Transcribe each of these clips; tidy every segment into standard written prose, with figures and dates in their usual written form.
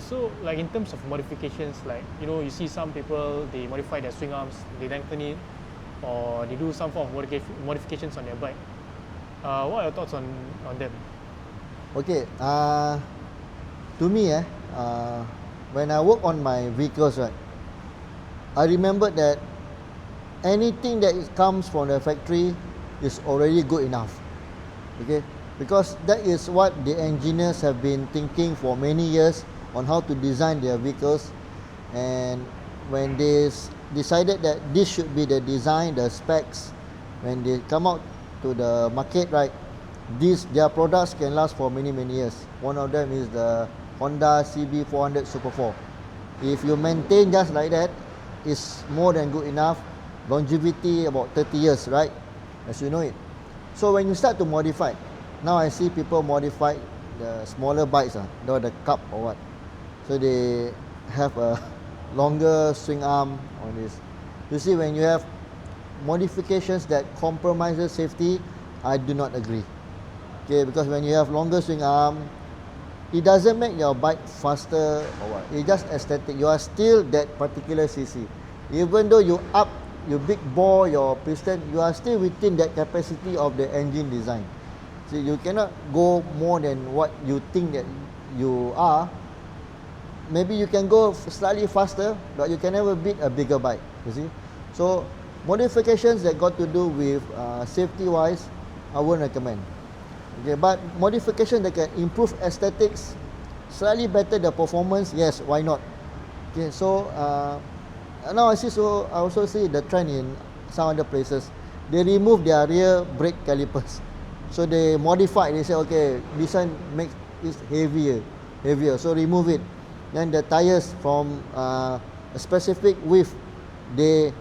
so like in terms of modifications, like you see some people they modify their swing arms, they lengthen it, or they do some form of modifications on their bike. What are your thoughts on them? Okay, to me, when I work on my vehicles, right, I remember that anything that comes from the factory is already good enough. Okay, because that is what the engineers have been thinking for many years on how to design their vehicles, and when they decided that this should be the design, the specs, when they come out to the market, right, their products can last for many years. One of them is the Honda CB400 Super 4. If you maintain just like that, it's more than good enough. Longevity about 30 years, right, as you know it. So when you start to modify, now I see people modify the smaller bikes, the cup or what. So they have a longer swing arm on this. You see, when you have modifications that compromises safety, I do not agree. Okay, because when you have longer swing arm, it doesn't make your bike faster or what. It's just aesthetic. You are still that particular cc. Even though you up, you big bore your piston, you are still within that capacity of the engine design. So you cannot go more than what you think that you are. Maybe you can go slightly faster, but you can never beat a bigger bike, you see. So modifications that got to do with safety wise, I won't recommend. Okay, but modification that can improve aesthetics, slightly better the performance, yes, why not? Okay, so now I also see the trend in some other places. They remove their rear brake calipers, so they modify. They say, okay, this one makes it heavier, so remove it. Then the tires from a specific width, they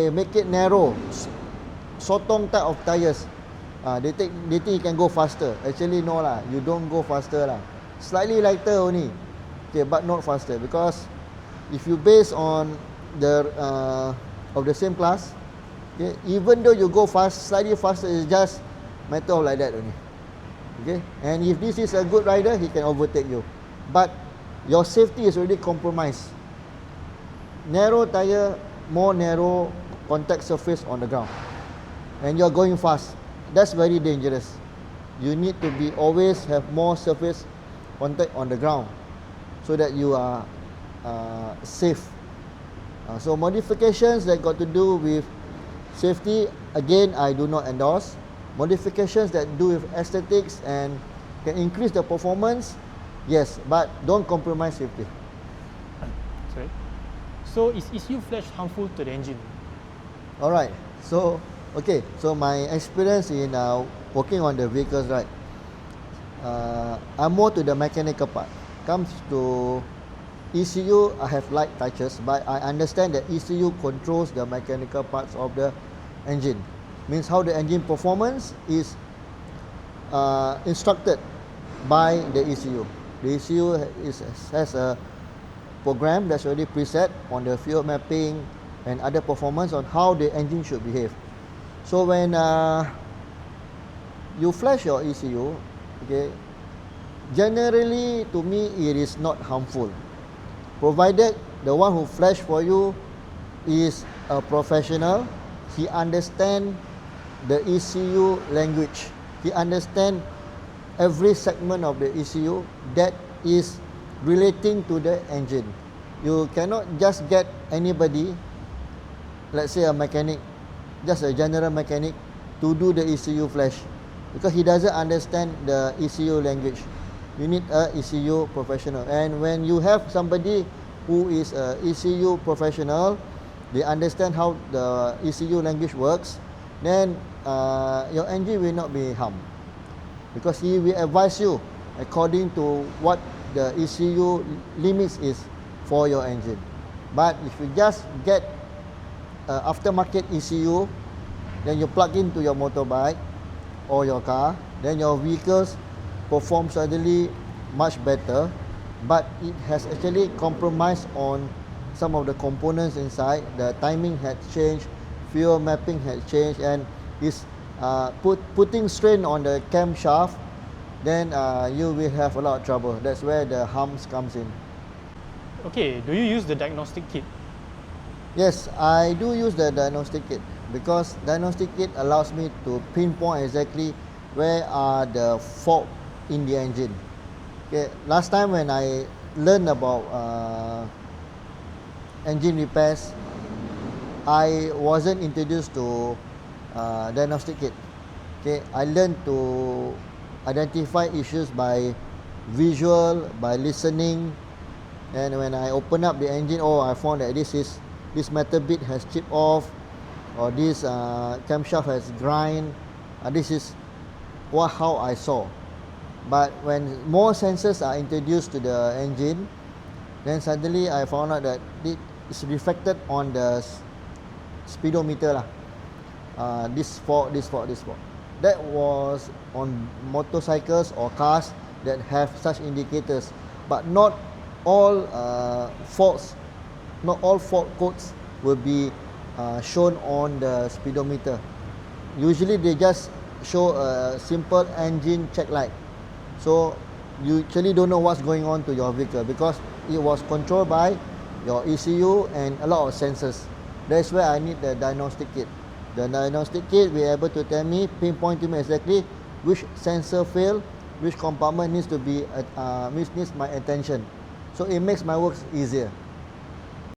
make it narrow, sotong type of tires. They think you can go faster. Actually no lah, you don't go faster lah. Slightly lighter only. Okay, but not faster, because if you base on the of the same class, okay, even though you go slightly faster, it's just matter of like that only. Okay, and if this is a good rider, he can overtake you, but your safety is already compromised. Narrow tire, more narrow contact surface on the ground, and you're going fast. That's very dangerous. You need to be always have more surface contact on the ground, so that you are safe. So modifications that got to do with safety, again, I do not endorse. Modifications that do with aesthetics and can increase the performance, yes, but don't compromise safety. Sorry. So is ECU flash harmful to the engine? Alright, so okay, so my experience in working on the vehicles, right, I'm more to the mechanical part. Comes to ECU, I have light touches, but I understand that ECU controls the mechanical parts of the engine. Means how the engine performance is instructed by the ECU. The ECU has a program that's already preset on the fuel mapping and other performance on how the engine should behave. So when you flash your ECU, okay, generally to me it is not harmful, provided the one who flash for you is a professional. He understand the ECU language. He understand every segment of the ECU that is relating to the engine. You cannot just get anybody, let's say a mechanic, just a general mechanic, to do the ECU flash, because he doesn't understand the ECU language. You need a ECU professional, and when you have somebody who is a ECU professional, they understand how the ECU language works, then your engine will not be harmed, because he will advise you according to what the ECU limits is for your engine. But if you just get aftermarket ECU, then you plug into your motorbike or your car, then your vehicles perform suddenly much better, but it has actually compromised on some of the components inside. The timing had changed, fuel mapping had changed, and is putting strain on the camshaft then you will have a lot of trouble. That's where the humps comes in. Okay, do you use the diagnostic kit? Yes, I do use the diagnostic kit because diagnostic kit allows me to pinpoint exactly where are the fault in the engine. Okay, last time when I learned about engine repairs, I wasn't introduced to diagnostic kit. Okay, I learned to identify issues by visual, by listening, and when I open up the engine, oh, I found that this metal bit has chipped off, or this camshaft has grind. This is how I saw. But when more sensors are introduced to the engine, then suddenly I found out that it is reflected on the speedometer lah. This fault, this fault, this fault. That was on motorcycles or cars that have such indicators, but not all faults, not all fault codes will be shown on the speedometer. Usually they just show a simple engine check light, so you actually don't know what's going on to your vehicle because it was controlled by your ECU and a lot of sensors. That's where I need the diagnostic kit. The diagnostic kit will be able to tell me, pinpoint to me exactly which sensor failed, which compartment needs to be which needs my attention. So it makes my work easier.